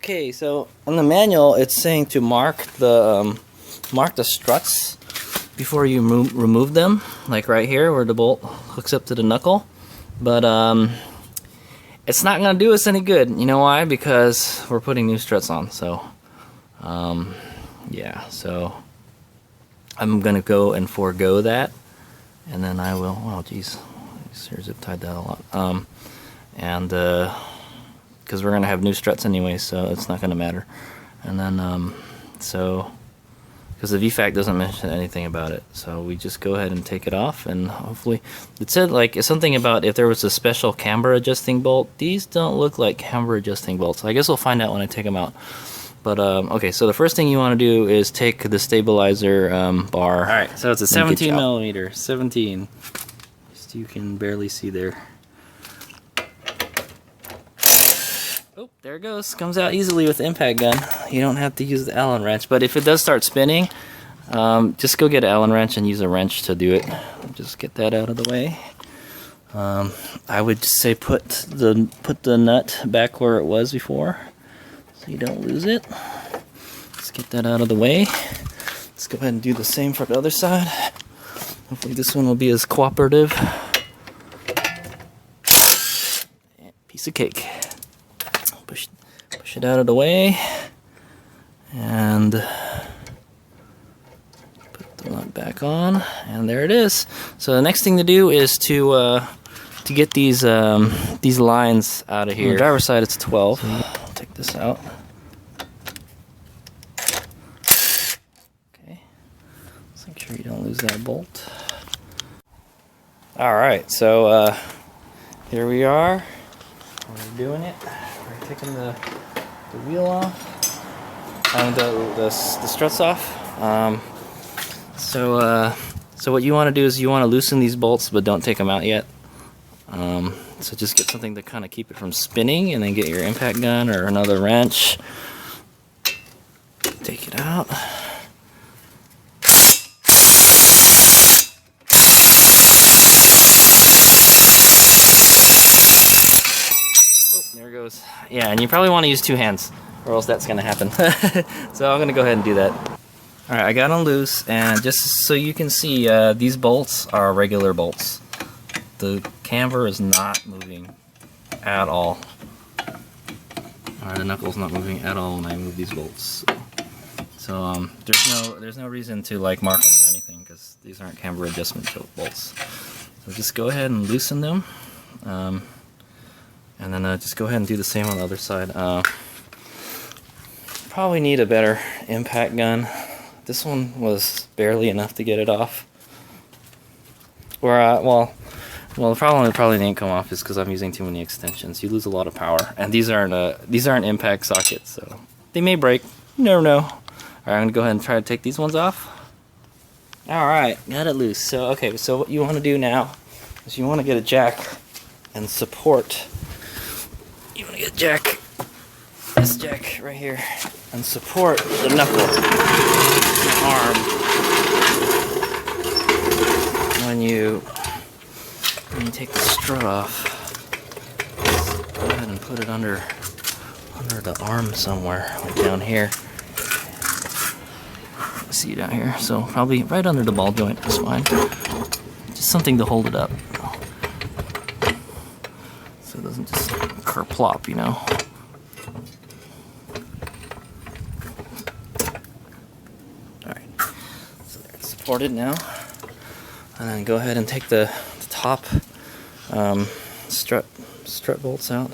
Okay, so on the manual it's saying to mark the struts before you remove them, like right here where the bolt hooks up to the knuckle. But it's not gonna do us any good. You know why? Because we're putting new struts on. So yeah, so I'm gonna go and forego that, and then I will. Oh, geez, here's zip tied that a lot. And because we're gonna have new struts anyway, so it's not gonna matter. And then so because the VFAC doesn't mention anything about it, so we just go ahead and take it off, and hopefully it said like something about if there was a special camber adjusting bolt. These don't look like camber adjusting bolts. I guess we'll find out when I take them out. But okay, so the first thing you want to do is take the stabilizer bar. All right, so it's a 17 millimeter, 17. Just you can barely see there. Oh, there it goes. Comes out easily with the impact gun. You don't have to use the Allen wrench. But if it does start spinning, just go get an Allen wrench and use a wrench to do it. Just get that out of the way. I would say put the nut back where it was before, so you don't lose it. Let's get that out of the way. Let's go ahead and do the same for the other side. Hopefully this one will be as cooperative. And piece of cake. Push it out of the way, and put the nut back on, and there it is. So the next thing to do is to get these lines out of here. On the driver's side, it's 12. So I'll take this out. Okay, let's make sure you don't lose that bolt. All right, so here we are. We're doing it. We're taking the wheel off, and the struts off. So what you want to do is you want to loosen these bolts, but don't take them out yet. So just get something to kind of keep it from spinning, and then get your impact gun or another wrench. Take it out. There goes. Yeah, and you probably want to use two hands, or else that's going to happen. So I'm going to go ahead and do that. Alright, I got them loose, and just so you can see, these bolts are regular bolts. The camber is not moving at all. Alright, the knuckle's not moving at all when I move these bolts. So there's no reason to like mark them or anything, because these aren't camber adjustment bolts. So just go ahead and loosen them. And then just go ahead and do the same on the other side. Probably need a better impact gun. This one was barely enough to get it off. Or well, the problem it probably didn't come off is because I'm using too many extensions. You lose a lot of power, and these aren't impact sockets, so they may break. You never know. All right, I'm gonna go ahead and try to take these ones off. All right, got it loose. So okay, so what you want to do now is you want to get a jack and support. You want to get this jack right here, and support the knuckle, the arm. When you take the strut off, just go ahead and put it under the arm somewhere, like down here. See it down here, so probably right under the ball joint is fine. Just something to hold it up, so it doesn't just kerplop, you know. Alright, so there, it's supported now. And then go ahead and take the top strut bolts out.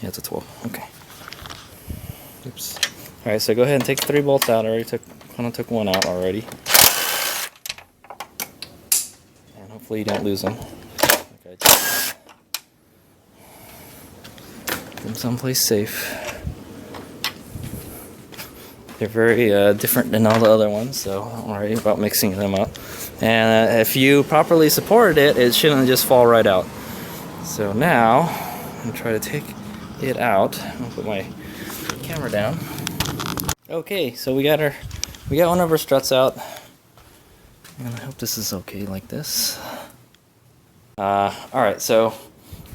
Yeah, it's a 12. Okay. Oops. Alright, so go ahead and take 3 bolts out. I already took one out already. And hopefully you don't lose them. Okay. Put them someplace safe. They're very different than all the other ones, so don't worry about mixing them up. And if you properly supported it, it shouldn't just fall right out. So now, I'm going to try to take it out. I'll put my camera down. Okay, so we got one of our struts out. And I hope this is okay like this. Alright, so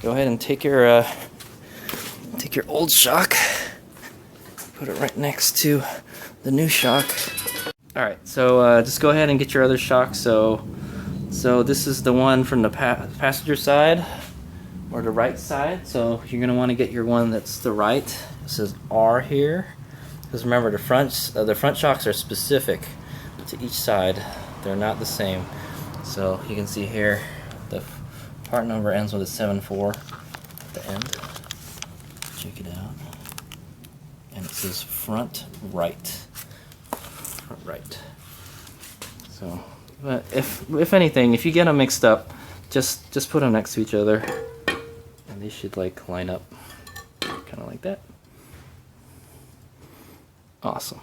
go ahead and take your old shock put it right next to the new shock. Alright, so just go ahead and get your other shock. So this is the one from the passenger side, or the right side. So you're going to want to get your one that's the right. It says R here. Because remember, the front shocks are specific to each side. They're not the same. So you can see here, the part number ends with a 74 at the end. Check it out. And it says front right. Front right. So, but if anything, if you get them mixed up, just put them next to each other, and they should like line up, kind of like that. Awesome.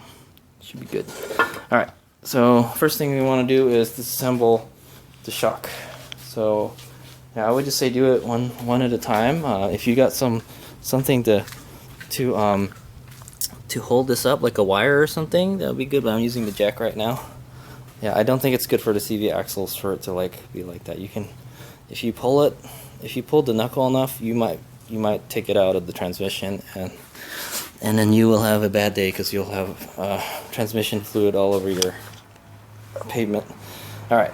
Should be good. All right. So first thing we want to do is disassemble the shock. So yeah, I would just say do it one at a time. If you got something to hold this up, like a wire or something, that would be good. But I'm using the jack right now. Yeah, I don't think it's good for the CV axles for it to like be like that. You can, if you pull the knuckle enough, you might take it out of the transmission, and then you will have a bad day because you'll have transmission fluid all over your pavement. All right.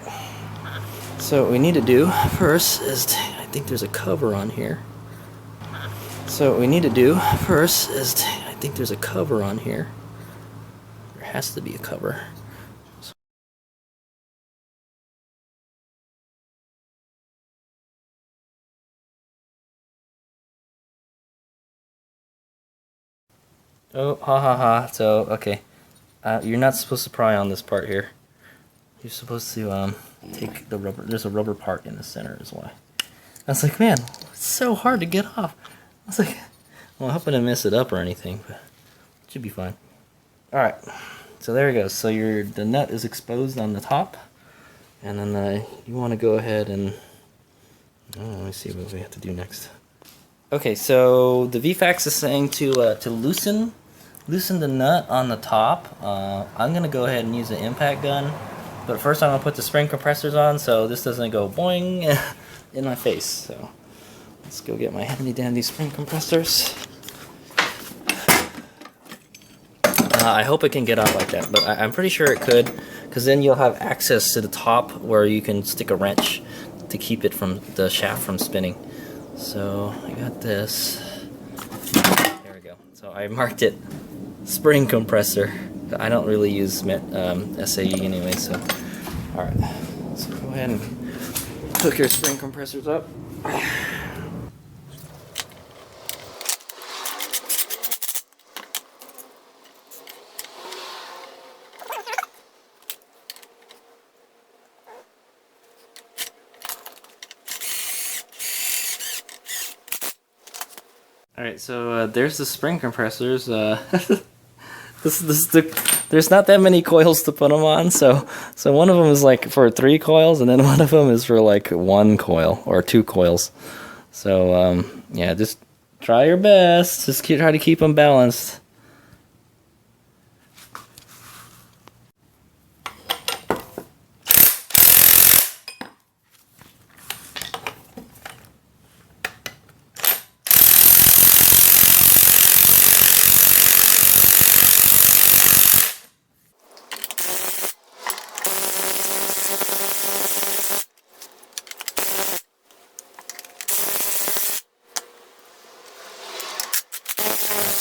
So what we need to do first is, I think there's a cover on here. So what we need to do first is, I think there's a cover on here. There has to be a cover. Oh, ha ha ha. So, okay. You're not supposed to pry on this part here. You're supposed to take the rubber. There's a rubber part in the center is why. I was like, man, it's so hard to get off. I was like, well, I hope I didn't mess it up or anything, but it should be fine. Alright, so there it goes. So the nut is exposed on the top, and then you want to go ahead and, let me see what we have to do next. Okay, so the VFAX is saying to loosen the nut on the top. I'm going to go ahead and use an impact gun. But first I'm going to put the spring compressors on so this doesn't go boing in my face. So let's go get my handy dandy spring compressors. I hope it can get out like that, but I'm pretty sure it could, because then you'll have access to the top where you can stick a wrench to keep it from the shaft from spinning. So I got this. There we go. So I marked it spring compressor. I don't really use SAE anyway, so alright. So go ahead and hook your spring compressors up. Alright, so there's the spring compressors. There's not that many coils to put them on, so one of them is like for 3 coils, and then one of them is for like 1 coil or 2 coils. So yeah, just try your best. Just try to keep them balanced.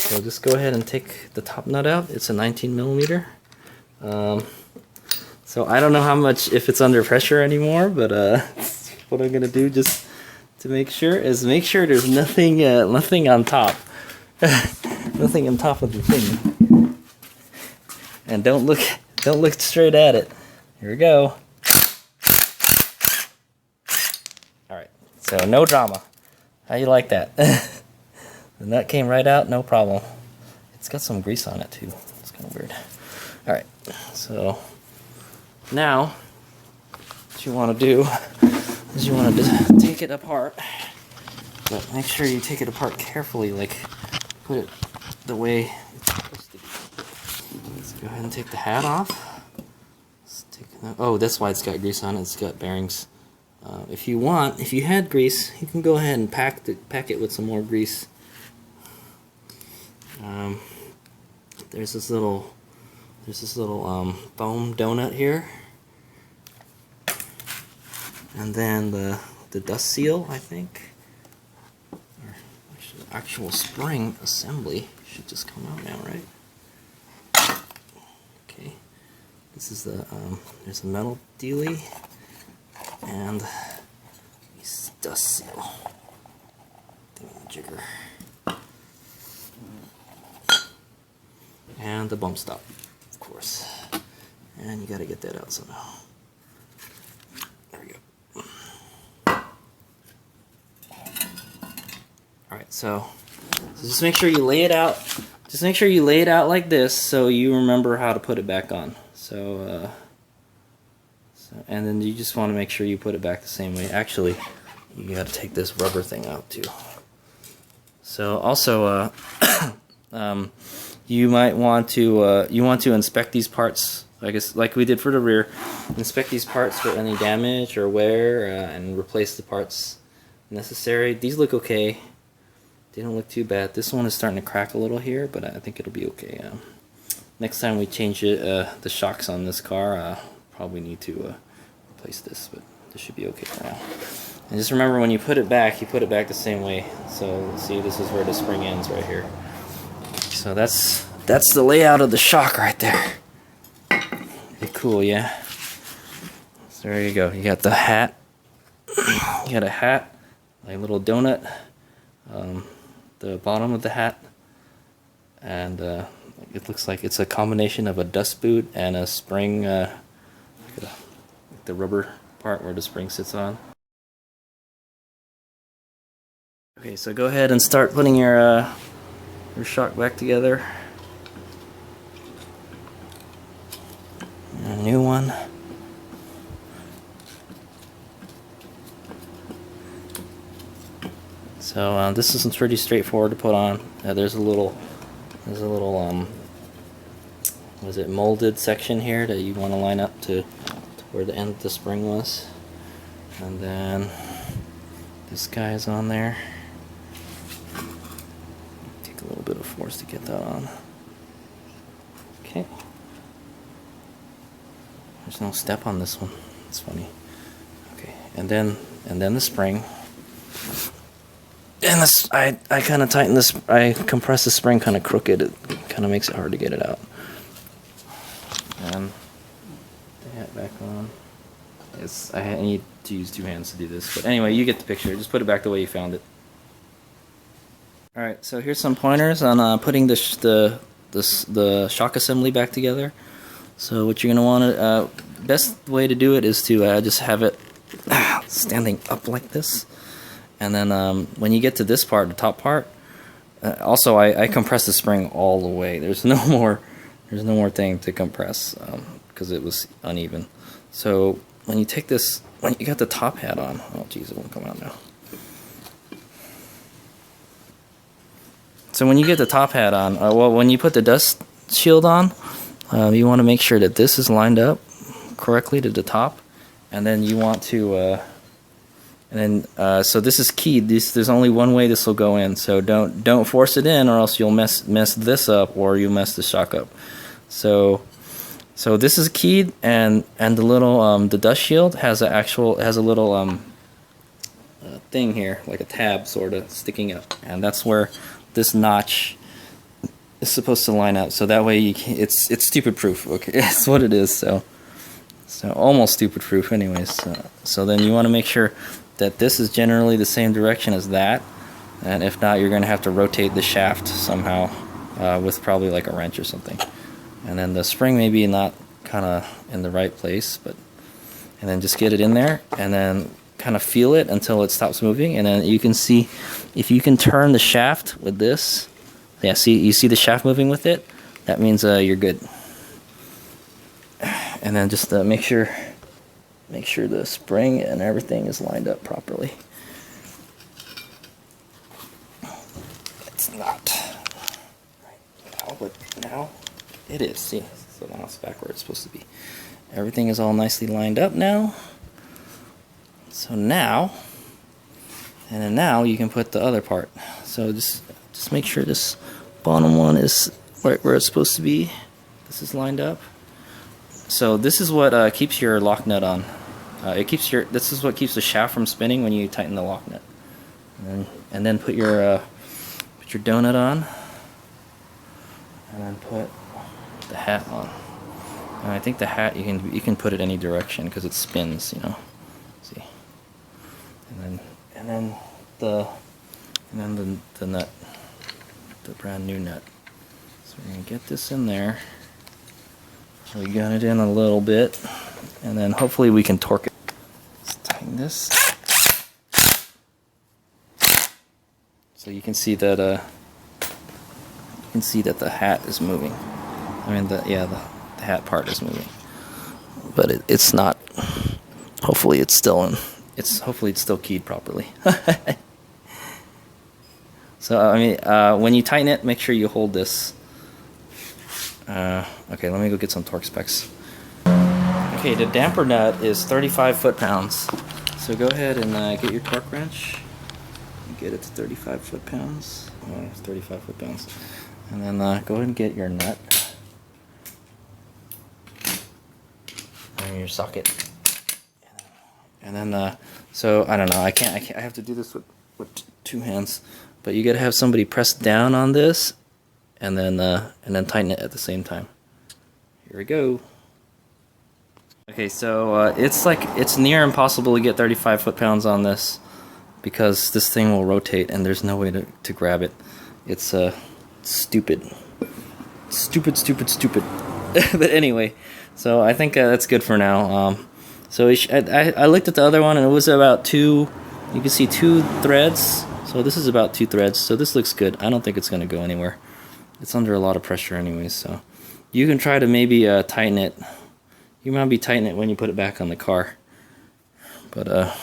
So just go ahead and take the top nut out. It's a 19 millimeter. So I don't know how much, if it's under pressure anymore, but what I'm gonna do just to make sure is make sure there's nothing on top, nothing on top of the thing. And don't look straight at it. Here we go. All right. So no drama. How you like that? The nut came right out, no problem. It's got some grease on it too. It's kind of weird. Alright, so now what you want to do is you want to take it apart. But make sure you take it apart carefully, like put it the way it's supposed to be. Let's go ahead and take the hat off. Oh, that's why it's got grease on it. It's got bearings. If you had grease, you can go ahead and pack it with some more grease. there's this little foam donut here, and then the dust seal, I think, or actually the actual spring assembly should just come out now, right? Okay, this is the there's a metal dealie and dust seal jigger and the bump stop, of course, and you got to get that out somehow. There we go. Alright, so just make sure you lay it out. Just make sure you lay it out like this so you remember how to put it back on. So and then you just want to make sure you put it back the same way. Actually, you got to take this rubber thing out too. So also, you might want to inspect these parts, I guess, like we did for the rear. Inspect these parts for any damage or wear, and replace the parts necessary. These look okay. They don't look too bad. This one is starting to crack a little here, but I think it'll be okay. Next time we change it, the shocks on this car, probably need to replace this, but this should be okay for now. And just remember, when you put it back the same way. So see, this is where the spring ends right here. So that's the layout of the shock right there. Pretty cool, yeah. So there you go. You got the hat. You got a hat, a little donut, the bottom of the hat, and it looks like it's a combination of a dust boot and a spring, like the rubber part where the spring sits on. Okay, so go ahead and start putting your shock back together. And a new one. So this is pretty straightforward to put on. There's a little what is it, molded section here that you want to line up to where the end of the spring was, and then this guy is on there. Take a little bit of force to get that on. Okay. There's no step on this one. It's funny. Okay, and then the spring. And this, I kind of tighten this. I compress the spring kind of crooked. It kind of makes it hard to get it out. And the hat back on. I need to use two hands to do this, but anyway, you get the picture. Just put it back the way you found it. All right, so here's some pointers on putting the shock assembly back together. So what you're gonna want to best way to do it is to just have it standing up like this, and then when you get to this part, the top part, also I compress the spring all the way. There's no more thing to compress because it was uneven. So when you take this, when you got the top hat on, oh geez, it won't come out now. So when you get the top hat on, well, when you put the dust shield on, you want to make sure that this is lined up correctly to the top, and then you want to, so this is keyed. There's only one way this will go in. So don't force it in, or else you'll mess this up, or you'll mess the shock up. So this is keyed, and the little the dust shield has a little thing here, like a tab sort of sticking up, and that's where this notch is supposed to line up. So that way it's stupid proof. Okay, it's what it is. So almost stupid proof, anyways. So then you want to make sure that this is generally the same direction as that, and if not, you're going to have to rotate the shaft somehow with probably like a wrench or something. And then the spring may be not kind of in the right place, and then just get it in there, and then kind of feel it until it stops moving, and then you can see if you can turn the shaft with this. Yeah, you see the shaft moving with it? That means you're good. And then just make sure the spring and everything is lined up properly. It's not right now, but now it is. See, so now it's back where it's supposed to be. Everything is all nicely lined up now. So now, and then now you can put the other part. So just make sure this bottom one is right where it's supposed to be. This is lined up. So this is what keeps your lock nut on. This is what keeps the shaft from spinning when you tighten the lock nut. And then put your donut on, and then put the hat on. And I think the hat you can put it any direction because it spins, you know. See, and then the nut, the brand new nut. So we're gonna get this in there. So we got it in a little bit, and then hopefully we can torque it. Let's tighten this. So you can see that the hat is moving. I mean the hat part is moving, but it's not. Hopefully it's still in. Hopefully it's still keyed properly. So I mean, when you tighten it, make sure you hold this. Okay, let me go get some torque specs. Okay, the damper nut is 35 foot-pounds. So go ahead and get your torque wrench. Get it to 35 foot-pounds. Oh, it's 35 foot-pounds. And then go ahead and get your nut and your socket. And then so I don't know. I can't. I have to do this with two hands. But you gotta have somebody press down on this, and then tighten it at the same time. Here we go. Okay, so it's near impossible to get 35 foot-pounds on this because this thing will rotate and there's no way to grab it. It's stupid. But anyway, so I think that's good for now. So I looked at the other one and it was about 2. You can see 2 threads. So this is about 2 threads. So this looks good. I don't think it's gonna go anywhere. It's under a lot of pressure anyways. So you can try to maybe tighten it. You might be tightening it when you put it back on the car. But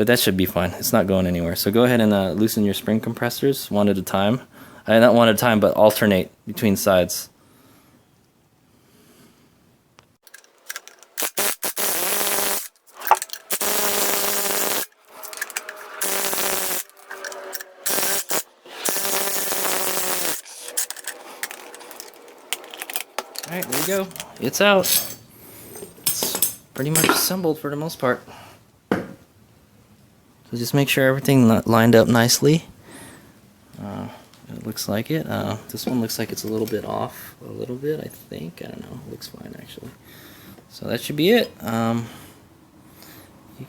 that should be fine. It's not going anywhere. So go ahead and loosen your spring compressors one at a time. Not one at a time, but alternate between sides. Alright, there you go. It's out. It's pretty much assembled for the most part. So just make sure everything lined up nicely. It looks like it. This one looks like it's a little bit off. A little bit, I think. I don't know. It looks fine, actually. So that should be it. You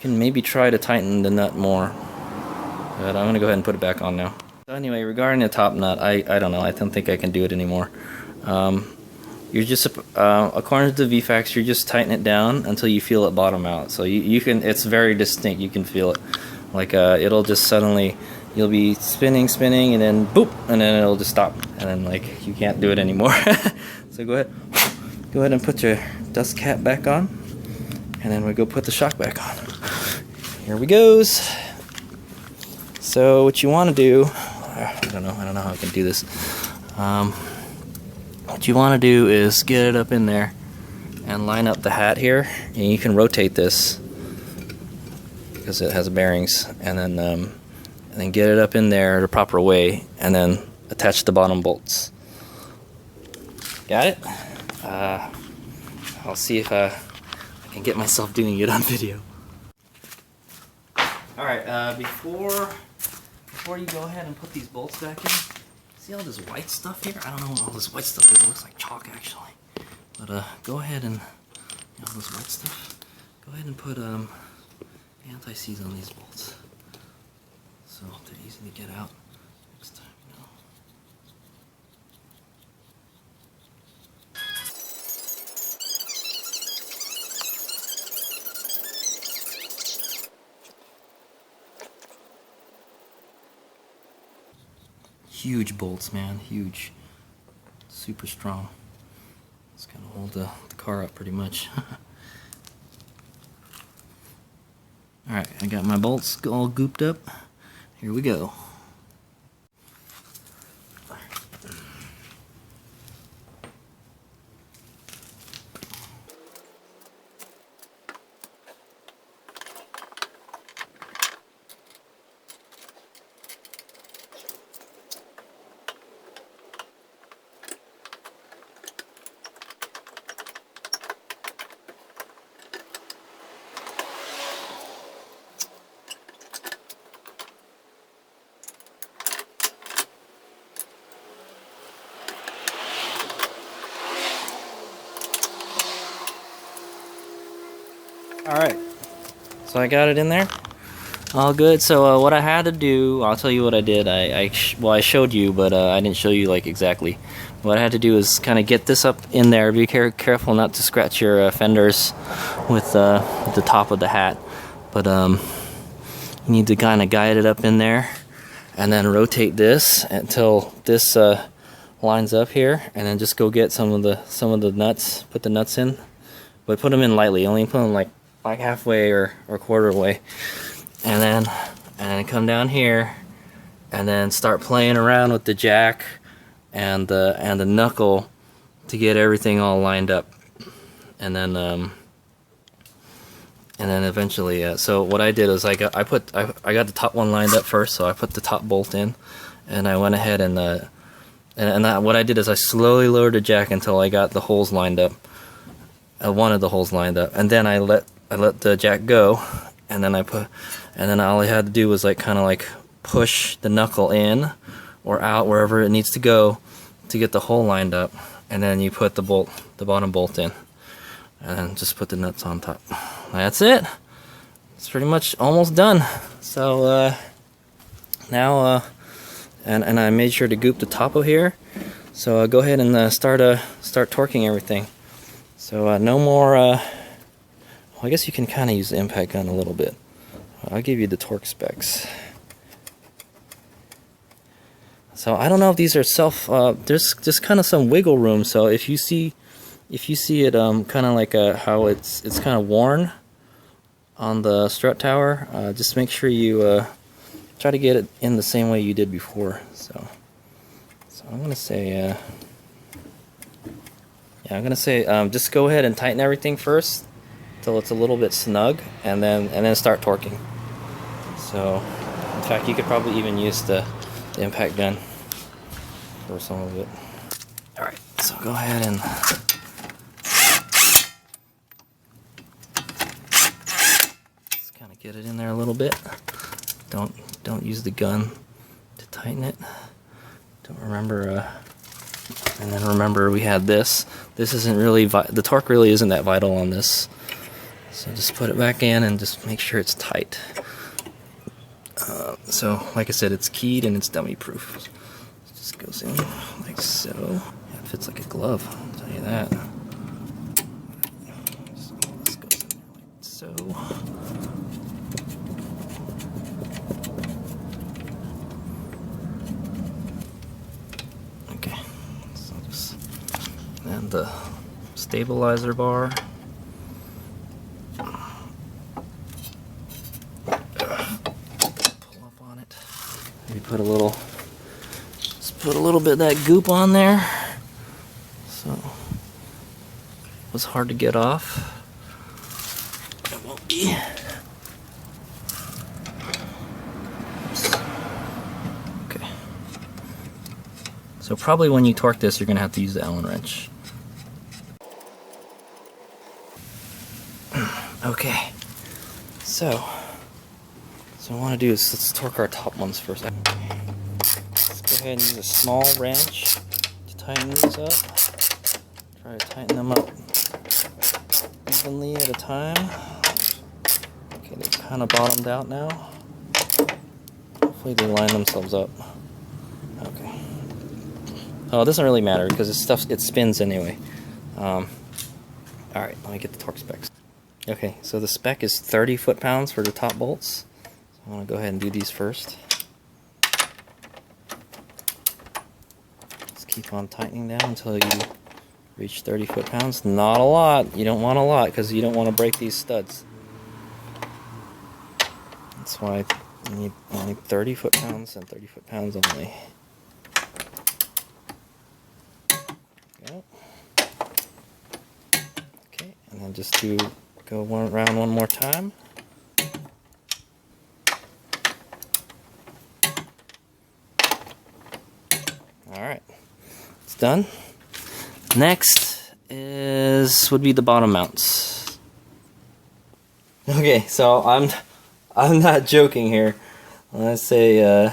can maybe try to tighten the nut more. But I'm going to go ahead and put it back on now. So anyway, regarding the top nut, I don't know. I don't think I can do it anymore. You're just, according to the VFAX, you're just tightening it down until you feel it bottom out. So you can, it's very distinct. You can feel it. Like it'll just suddenly, you'll be spinning, and then boop, and then it'll just stop, and then like you can't do it anymore. So go ahead and put your dust cap back on, and then we go put the shock back on. Here we goes. So what you want to do, I don't know how I can do this. What you want to do is get it up in there and line up the hat here, and you can rotate this because it has bearings, and then get it up in there the proper way, and then attach the bottom bolts. Got it? I'll see if I can get myself doing it on video. Alright, before you go ahead and put these bolts back in, see all this white stuff here? I don't know what all this white stuff is. It looks like chalk, actually. But go ahead and, all this white stuff, go ahead and put anti-seize on these bolts. So they're easy to get out next time, you know. Huge bolts, man, huge. Super strong. It's gonna hold the car up pretty much. Alright, I got my bolts all gooped up. Here we go. Alright, so I got it in there. All good. So what I had to do, I'll tell you what I did. Well, I showed you, but I didn't show you like exactly. What I had to do is kind of get this up in there. Be careful not to scratch your fenders with the top of the hat. But you need to kind of guide it up in there, and then rotate this until this lines up here, and then just go get some of the nuts. Put the nuts in, but put them in lightly. Only put them like halfway or quarter way. And then come down here, and then start playing around with the jack and the knuckle to get everything all lined up. And then eventually, so what I did is I got the top one lined up first. So I put the top bolt in, and I went ahead and what I did is I slowly lowered the jack until I got the holes lined up. One of the holes lined up, and then I let the jack go. And then all I had to do was like kind of like push the knuckle in or out wherever it needs to go to get the hole lined up. And then you put the bottom bolt in, and then just put the nuts on top. That's it. It's pretty much almost done. So now and I made sure to goop the top of here. So go ahead and start torquing everything. So no more. Well, I guess you can kind of use the impact gun a little bit. I'll give you the torque specs. So I don't know if these are there's just kind of some wiggle room. So if you see it kind of like how it's kind of worn on the strut tower, just make sure you try to get it in the same way you did before. So I'm gonna say just go ahead and tighten everything first till it's a little bit snug, and then start torquing. So, in fact, you could probably even use the impact gun for some of it. All right, so go ahead and just kind of get it in there a little bit. Don't use the gun to tighten it. Don't remember. And then remember, we had this. This isn't really the torque really isn't that vital on this. So just put it back in and just make sure it's tight. So like I said, it's keyed and it's dummy proof. It just goes in like so. Yeah, it fits like a glove, I'll tell you that. So this goes in there like so. Okay, so just, and the stabilizer bar. Put a little bit of that goop on there. So it was hard to get off. It won't be. Oops. Okay. So probably when you torque this, you're gonna have to use the Allen wrench. Okay. So what I want to do is let's torque our top ones first. Go ahead and use a small wrench to tighten these up. Try to tighten them up evenly at a time. Okay, they're kind of bottomed out now. Hopefully they line themselves up. Okay. Oh, it doesn't really matter because it spins anyway. Alright, let me get the torque specs. Okay, so the spec is 30 foot-pounds for the top bolts. So I want to go ahead and do these first. Keep on tightening down until you reach 30 foot-pounds. Not a lot. You don't want a lot because you don't want to break these studs. That's why you need only 30 foot-pounds and 30 foot-pounds only. Go. Okay, and then just go around one more time. All right. Done. Next would be the bottom mounts. Okay, so I'm not joking here when I say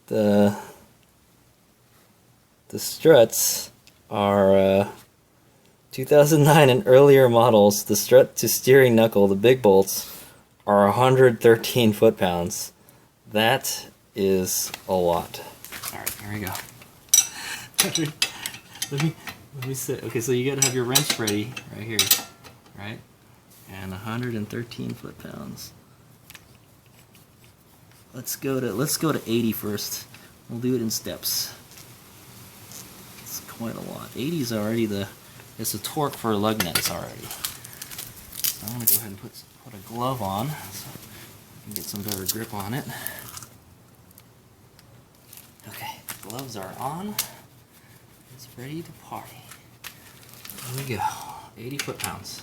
the struts are 2009 and earlier models, the strut to steering knuckle, the big bolts, are 113 foot-pounds. That is a lot. Alright, here we go. let me sit. Okay, so you gotta have your wrench ready right here, right? And 113 foot-pounds. Let's go to 80 first. We'll do it in steps. It's quite a lot. 80 is already it's the torque for lug nuts already. So I'm gonna go ahead and put a glove on so I can get some better grip on it. Okay, gloves are on. It's ready to party. Here we go. 80 foot-pounds.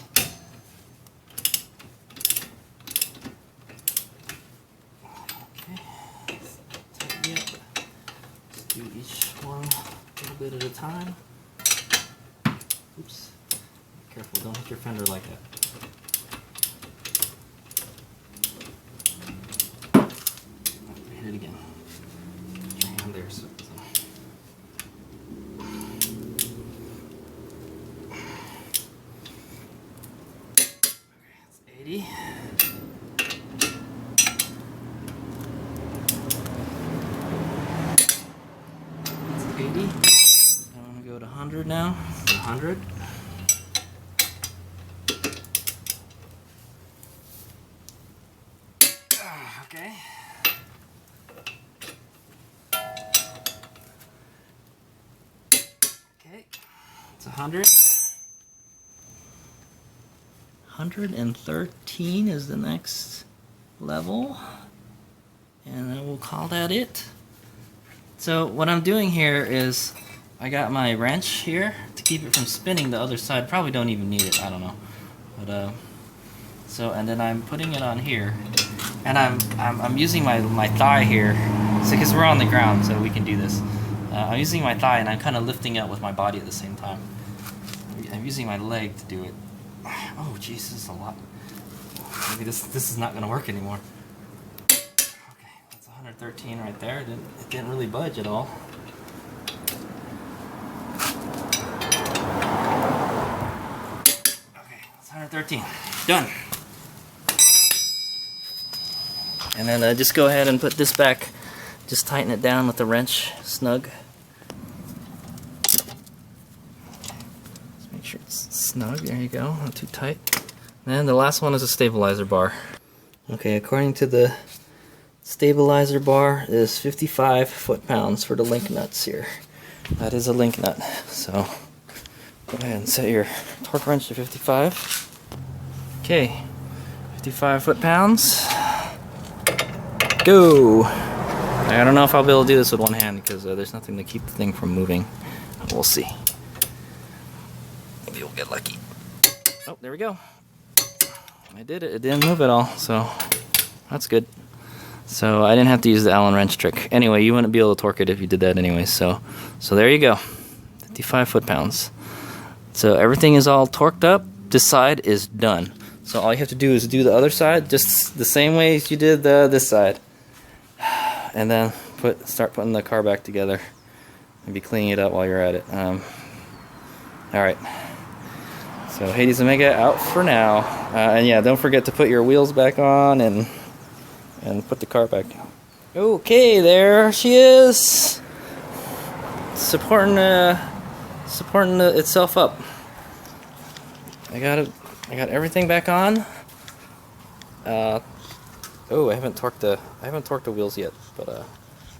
Do each one a little bit at a time. Oops. Be careful, don't hit your fender like that. Oh, hit it again. Put your hand there so it doesn't. Okay, that's 80. 80. I'm going to go to 100 now. 100. Okay. Okay. It's 100. 113 is the next level. And then we'll call that it. So what I'm doing here is I got my wrench here to keep it from spinning the other side. Probably don't even need it, I don't know. But and then I'm putting it on here, and I'm using my thigh here, so because we're on the ground, so we can do this. I'm using my thigh and I'm kind of lifting up with my body at the same time. I'm using my leg to do it. Oh, jeez, this is a lot. Maybe this is not going to work anymore. 113 right there. It didn't really budge at all. Okay, that's 113. Done. And then just go ahead and put this back. Just tighten it down with the wrench snug. Just make sure it's snug. There you go. Not too tight. And the last one is a stabilizer bar. Okay, according to the stabilizer bar is 55 foot-pounds for the link nuts here. That is a link nut. So go ahead and set your torque wrench to 55. Okay, 55 foot-pounds. Go! I don't know if I'll be able to do this with one hand because there's nothing to keep the thing from moving. We'll see. Maybe we'll get lucky. Oh, there we go. I did it. It didn't move at all, so that's good. So I didn't have to use the Allen wrench trick. Anyway, you wouldn't be able to torque it if you did that anyway. So there you go, 55 foot-pounds. So everything is all torqued up. This side is done. So all you have to do is do the other side just the same way as you did this side, and then start putting the car back together. Maybe cleaning it up while you're at it. All right. So HadesOmega out for now, and yeah, don't forget to put your wheels back on and put the car back down. Okay, there she is, supporting itself up. I got everything back on. Oh, I haven't torqued the wheels yet, but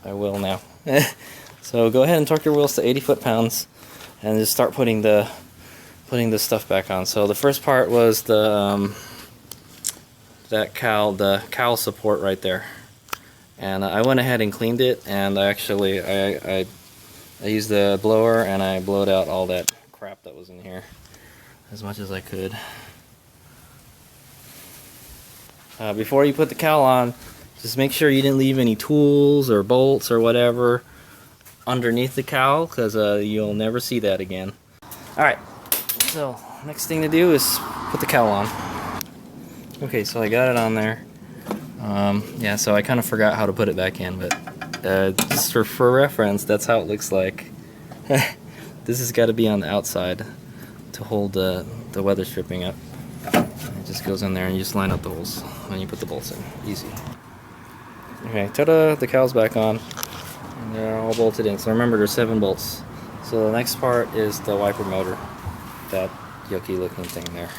I will now. So go ahead and torque your wheels to 80 foot-pounds, and just start putting the stuff back on. So the first part was the cowl support right there, and I went ahead and cleaned it, and I used the blower and I blowed out all that crap that was in here as much as I could. Before you put the cowl on, just make sure you didn't leave any tools or bolts or whatever underneath the cowl, because you'll never see that again. Alright, so next thing to do is put the cowl on. Okay, so I got it on there. Yeah, so I kind of forgot how to put it back in, but just for reference, that's how it looks like. This has got to be on the outside to hold the weather stripping up. It just goes in there and you just line up the holes when you put the bolts in. Easy. Okay, ta-da! The cowl's back on. And they're all bolted in. So remember, there's 7 bolts. So the next part is the wiper motor. That yucky looking thing there.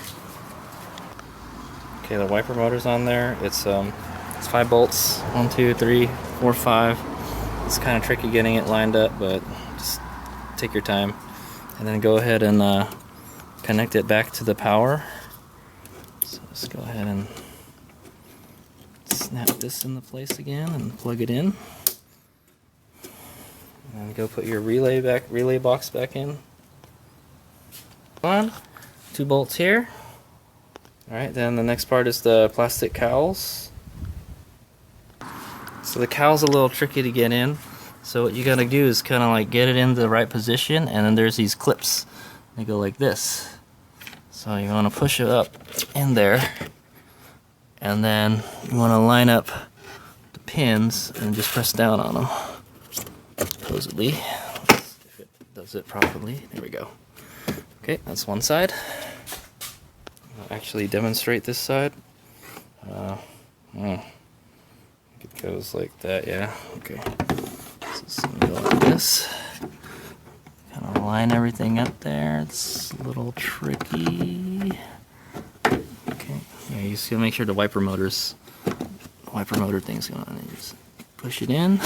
Okay, the wiper motor's on there. It's 5 bolts. 1, 2, 3, 4, 5. It's kind of tricky getting it lined up, but just take your time. And then go ahead and connect it back to the power. So just go ahead and snap this into place again and plug it in. And go put your relay box back in. On 2 bolts here. Alright, then the next part is the plastic cowls. So the cowl's a little tricky to get in. So what you gotta do is kind of like get it in the right position, and then there's these clips. They go like this. So you want to push it up in there, and then you want to line up the pins and just press down on them. Supposedly, if it does it properly. There we go. Okay, that's one side. I'll actually demonstrate this side. It goes like that, yeah. Okay. So it's gonna go like this. Kind of line everything up there. It's a little tricky. Okay. Yeah, you just gotta make sure the wiper motor thing's going on. And you just push it in,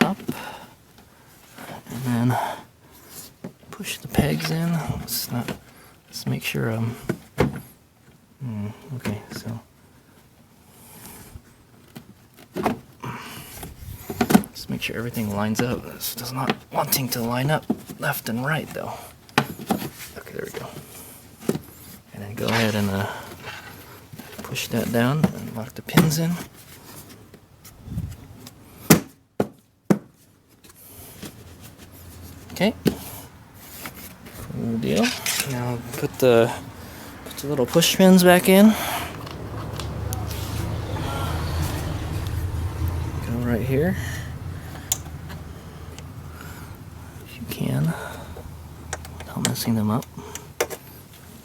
up, and then push the pegs in. Let's make sure. Okay, so. Make sure everything lines up. This does not wanting to line up left and right though. Okay, there we go. And then go ahead and push that down and lock the pins in. Okay. Cool deal. Now put the little push pins back in. Go right here. Without messing them up.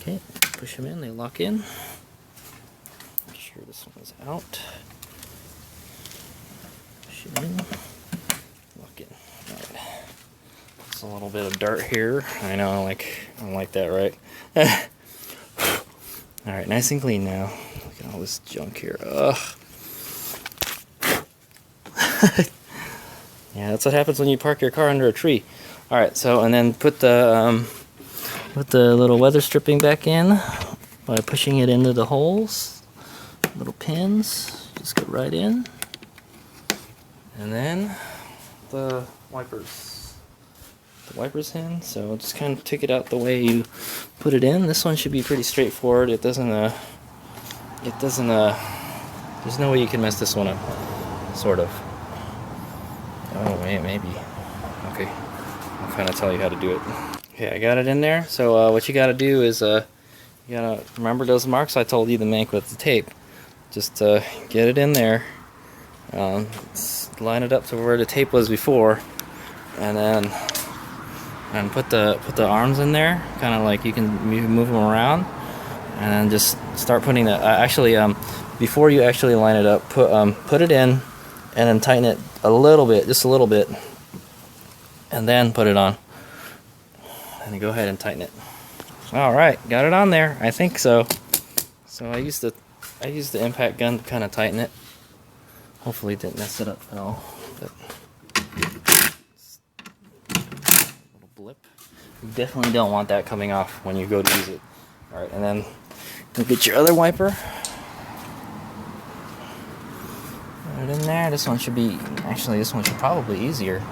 Okay, push them in, they lock in. Make sure this one's out. Push it in, lock in. Alright. It's a little bit of dirt here. I know, I don't like that, right? Alright, nice and clean now. Look at all this junk here. Ugh. Yeah, that's what happens when you park your car under a tree. Alright, so and then put the little weather stripping back in by pushing it into the holes. Little pins just go right in. And then the wipers. The wipers in, so just kind of take it out the way you put it in. This one should be pretty straightforward. It doesn't there's no way you can mess this one up. Sort of. Oh wait, maybe. Okay. I'll kind of tell you how to do it. Okay, I got it in there. So what you got to do is you got to remember those marks I told you to make with the tape. Just get it in there. Line it up to where the tape was before, and then put the arms in there. Kind of like you can move them around, and then just start putting the. Actually, before you actually line it up, put it in, and then tighten it a little bit, just a little bit. And then put it on, and then go ahead and tighten it. All right, got it on there. I think so. So I used the impact gun to kind of tighten it. Hopefully, it didn't mess it up at all. But little blip. You definitely don't want that coming off when you go to use it. All right, and then go get your other wiper. Put it in there. This one should probably easier.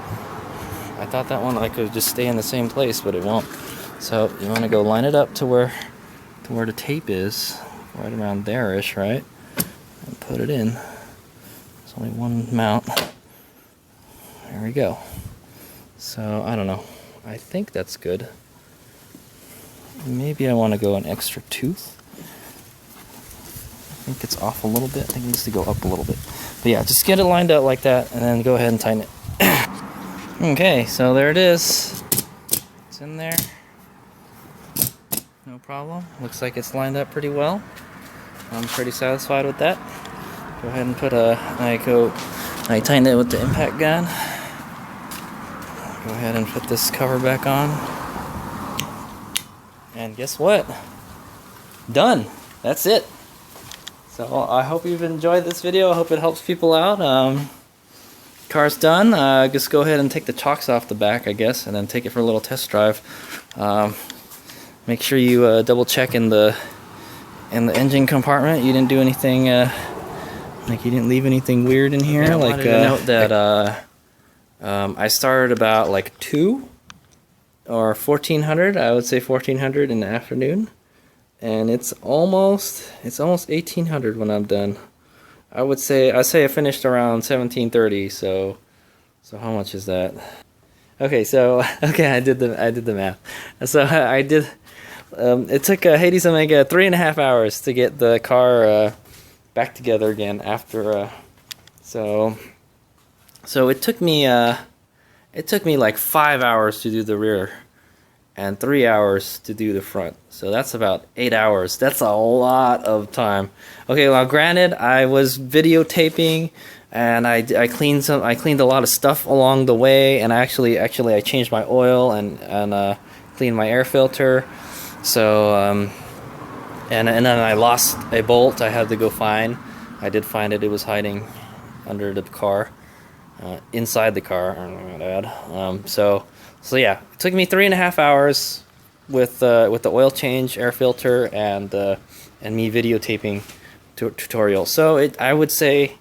I thought that one I could just stay in the same place, but it won't. So you want to go line it up to where the tape is, right around there-ish, right? And put it in. There's only one mount. There we go. So I don't know. I think that's good. Maybe I want to go an extra tooth. I think it's off a little bit. I think it needs to go up a little bit. But yeah, just get it lined up like that, and then go ahead and tighten it. Okay, so there it is. It's in there. no problem. Looks like it's lined up pretty well. I'm pretty satisfied with that. Go ahead and put I tighten it with the impact gun. Go ahead and put this cover back on. And guess what? Done. That's it. So I hope you've enjoyed this video. I hope it helps people out. Car's done. Just go ahead and take the chocks off the back, I guess, and then take it for a little test drive. Make sure you double check in the engine compartment. You didn't do anything like you didn't leave anything weird in here. Yeah, like note that I started about like 2 or 1400. I would say 1400 in the afternoon, and it's almost 1800 when I'm done. I say I finished around 1730. So how much is that? Okay, so I did the math. So I did. It took HadesOmega 3.5 hours to get the car back together again after. So it took me like 5 hours to do the rear, and 3 hours to do the front. So that's about 8 hours. That's a lot of time. Okay, well, granted, I was videotaping, and I cleaned a lot of stuff along the way, and I actually I changed my oil and cleaned my air filter. So and then I lost a bolt. I had to go find. I did find it. It was hiding under the car, inside the car. I don't know what to add. So yeah, it took me 3.5 hours with the oil change, air filter, and me videotaping tutorial. So I would say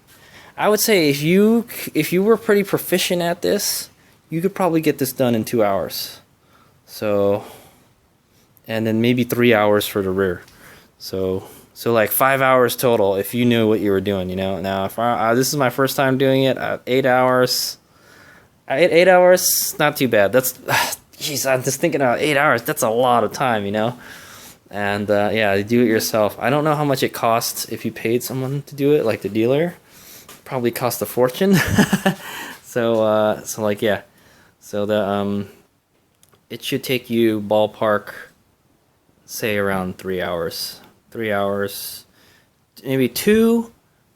if you were pretty proficient at this, you could probably get this done in 2 hours. So, and then maybe 3 hours for the rear. So like 5 hours total if you knew what you were doing, you know. Now if this is my first time doing it, 8 hours. 8 hours, not too bad. That's, jeez, I'm just thinking about 8 hours. That's a lot of time, you know. And yeah, do it yourself. I don't know how much it costs if you paid someone to do it, like the dealer. Probably cost a fortune. So like, yeah. So it should take you ballpark, say around 3 hours. 3 hours, maybe 2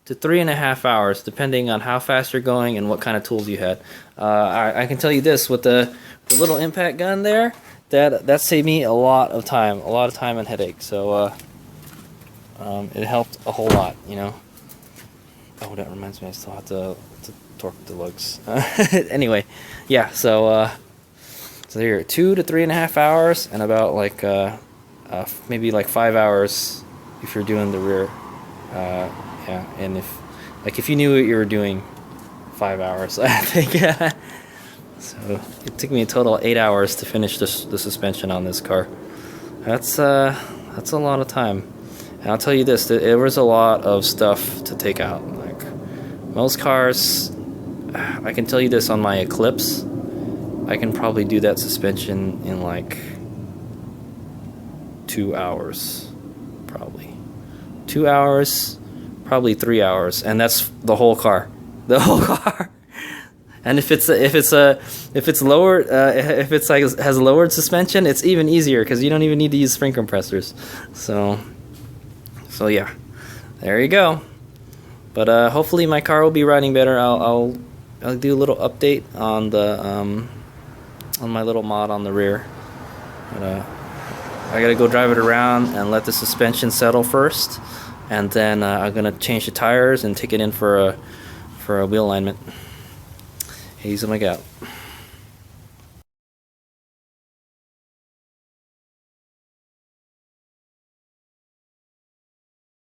to 3.5 hours, depending on how fast you're going and what kind of tools you had. I can tell you this, with the little impact gun there, that saved me a lot of time and headache. So it helped a whole lot, you know. Oh, that reminds me, I still have to torque the lugs. Anyway, yeah. So here, 2 to 3.5 hours, and about like maybe like 5 hours if you're doing the rear. Yeah, and if you knew what you were doing, 5 hours, I think. So it took me a total of 8 hours to finish the suspension on this car. That's a lot of time. And I'll tell you this, there was a lot of stuff to take out. Like most cars, I can tell you this, on my Eclipse, I can probably do that suspension in like 2 hours, probably 2 hours, probably 3 hours, and that's the whole car, And if it's lowered, if it's like has lowered suspension, it's even easier because you don't even need to use spring compressors. So yeah, there you go. But hopefully my car will be riding better. I'll do a little update on the on my little mod on the rear. But I gotta go drive it around and let the suspension settle first, and then I'm gonna change the tires and take it in for a wheel alignment. HadesOmega out.